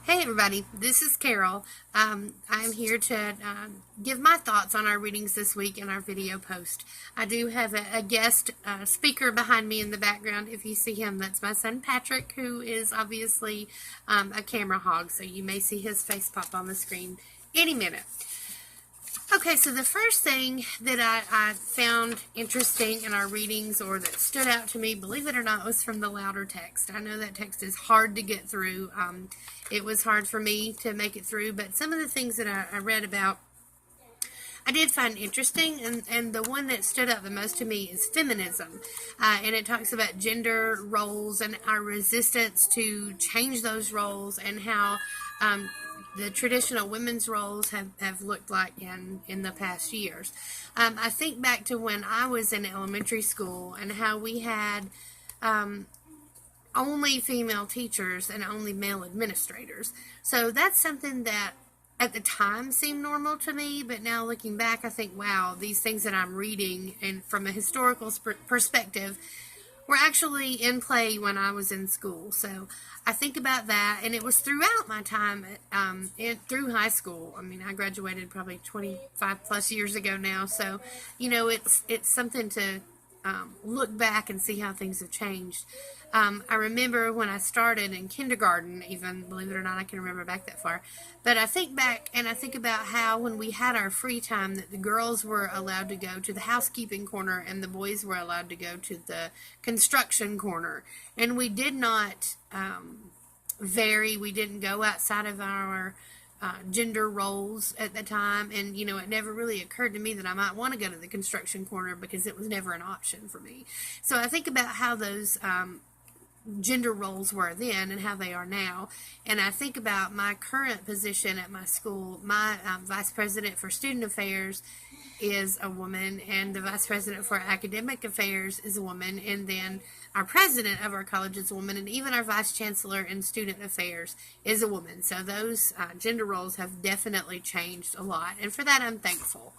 Hey everybody, this is Carol. I'm here to give my thoughts on our readings this week in our video post. I do have a guest speaker behind me in the background. If you see him, that's my son Patrick, who is obviously a camera hog, so you may see his face pop on the screen any minute. Okay, so the first thing that I found interesting in our readings, or that stood out to me, believe it or not, was from the louder text. I know that text is hard to get through. It was hard for me to make it through, but some of the things that I read about, I did find interesting, and the one that stood out the most to me is feminism. And it talks about gender roles and our resistance to change those roles, and how the traditional women's roles have looked like in the past years. I think back to when I was in elementary school and how we had only female teachers and only male administrators. So that's something that at the time seemed normal to me, but now looking back, I think, wow, these things that I'm reading and from a historical perspective were actually in play when I was in school. So I think about that, and it was throughout my time through high school. I mean, I graduated probably 25 plus years ago now, so it's something to look back and see how things have changed. I remember when I started in kindergarten, even, believe it or not, I can remember back that far. But I think back and I think about how when we had our free time, that the girls were allowed to go to the housekeeping corner and the boys were allowed to go to the construction corner. And we did not vary. We didn't go outside of our gender roles at the time, and it never really occurred to me that I might want to go to the construction corner because it was never an option for me. So I think about how those gender roles were then and how they are now, and I think about my current position at my school. My vice president for student affairs is a woman, and the vice president for academic affairs is a woman, and then our president of our college is a woman, and even our vice chancellor in student affairs is a woman. So those gender roles have definitely changed a lot, and for that I'm thankful.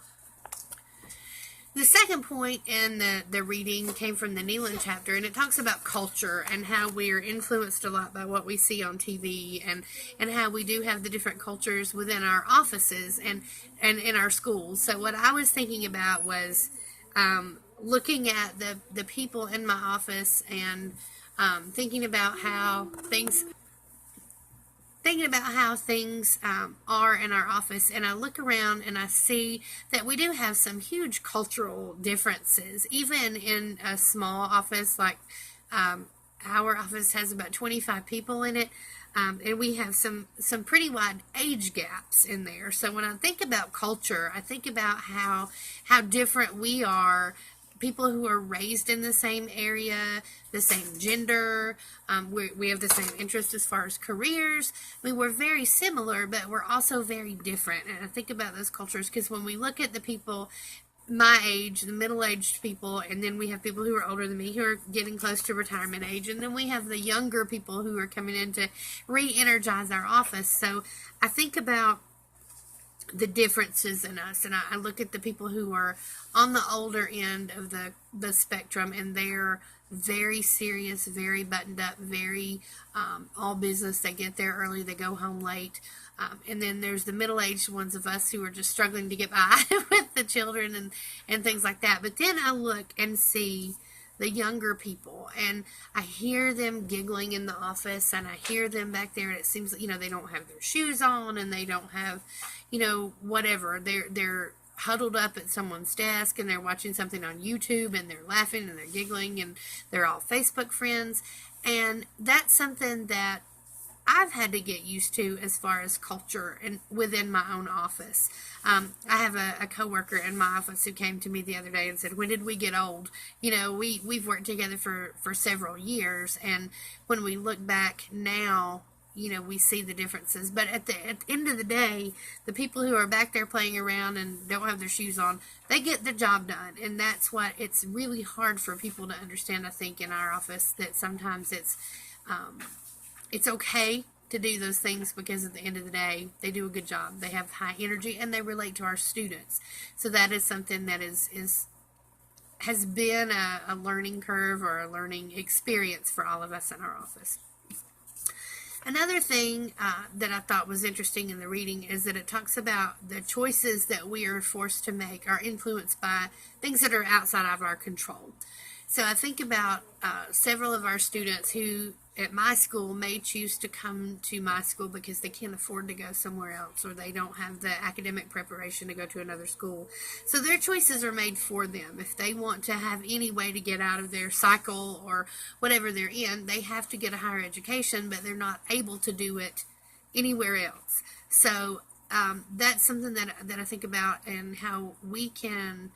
The second point in the reading came from the Neelan chapter, and it talks about culture and how we're influenced a lot by what we see on TV, and how we do have the different cultures within our offices and in our schools. So what I was thinking about was looking at the people in my office, and thinking about how things are in our office, and I look around and I see that we do have some huge cultural differences, even in a small office like our office has about 25 people in it, and we have some pretty wide age gaps in there. So when I think about culture, I think about how different we are. People who are raised in the same area, the same gender, we have the same interests as far as careers. I mean, we're very similar, but we're also very different. And I think about those cultures because when we look at the people my age, the middle-aged people, and then we have people who are older than me who are getting close to retirement age, and then we have the younger people who are coming in to re-energize our office. So I think about the differences in us, and I look at the people who are on the older end of the spectrum, and they're very serious, very buttoned up, very all business. They get there early, they go home late, and then there's the middle-aged ones of us who are just struggling to get by with the children and things like that. But then I look and see the younger people, and I hear them giggling in the office, and I hear them back there, and it seems they don't have their shoes on, and they don't have whatever, they're huddled up at someone's desk, and they're watching something on YouTube, and they're laughing and they're giggling, and they're all Facebook friends. And that's something that I've had to get used to as far as culture and within my own office. I have a coworker in my office who came to me the other day and said, "When did we get old?" We've worked together for several years, and when we look back now, we see the differences. But at the end of the day, the people who are back there playing around and don't have their shoes on, they get the job done. And that's what it's really hard for people to understand, I think, in our office, that sometimes it's okay to do those things because at the end of the day, they do a good job. They have high energy and they relate to our students. So that is something that has been a learning curve or a learning experience for all of us in our office. Another thing that I thought was interesting in the reading is that it talks about the choices that we are forced to make are influenced by things that are outside of our control. So I think about several of our students who at my school may choose to come to my school because they can't afford to go somewhere else, or they don't have the academic preparation to go to another school. So their choices are made for them. If they want to have any way to get out of their cycle or whatever they're in, they have to get a higher education, but they're not able to do it anywhere else. So that's something that I think about, and how we can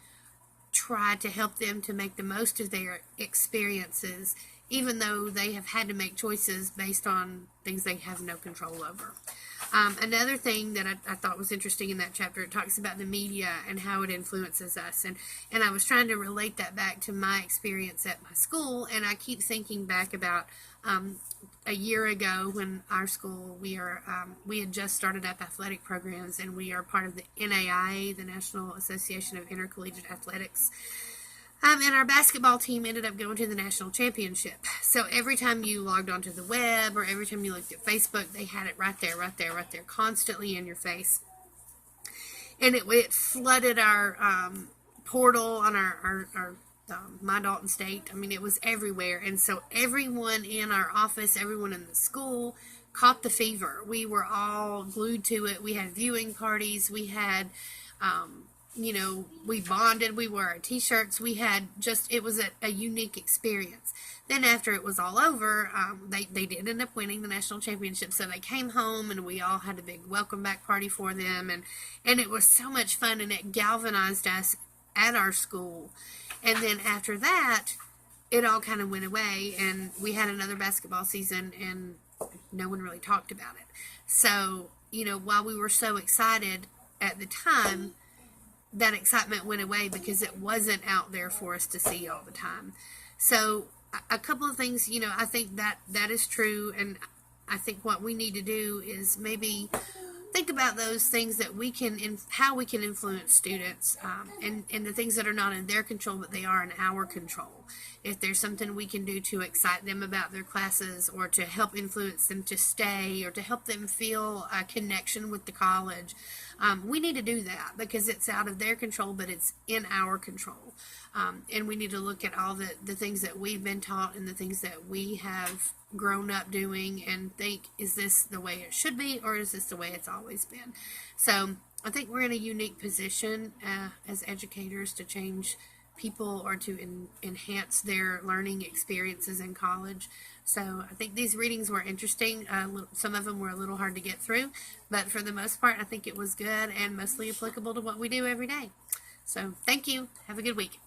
try to help them to make the most of their experiences, even though they have had to make choices based on things they have no control over. Another thing that I thought was interesting in that chapter, it talks about the media and how it influences us. And I was trying to relate that back to my experience at my school, and I keep thinking back about a year ago when our school, we had just started up athletic programs, and we are part of the NAIA, the National Association of Intercollegiate Athletics. And our basketball team ended up going to the national championship. So every time you logged onto the web or every time you looked at Facebook, they had it right there, constantly in your face. And it flooded our portal on our My Dalton State. I mean, it was everywhere. And so everyone in our office, everyone in the school caught the fever. We were all glued to it. We had viewing parties. We had... we bonded, we wore our t-shirts, it was a unique experience. Then after it was all over, they did end up winning the national championship, so they came home and we all had a big welcome back party for them, and it was so much fun, and it galvanized us at our school. And then after that, it all kind of went away, and we had another basketball season, and no one really talked about it. So, while we were so excited at the time, that excitement went away because it wasn't out there for us to see all the time. So a couple of things, I think that is true, and I think what we need to do is maybe think about those things that how we can influence students, and the things that are not in their control, but they are in our control. If there's something we can do to excite them about their classes, or to help influence them to stay, or to help them feel a connection with the college, we need to do that because it's out of their control, but it's in our control. And we need to look at all the things that we've been taught and the things that we have grown up doing and think, is this the way it should be, or is this the way it's always been? So I think we're in a unique position as educators to change people or to enhance their learning experiences in college. So I think these readings were interesting. Some of them were a little hard to get through, but for the most part, I think it was good and mostly applicable to what we do every day. So thank you. Have a good week.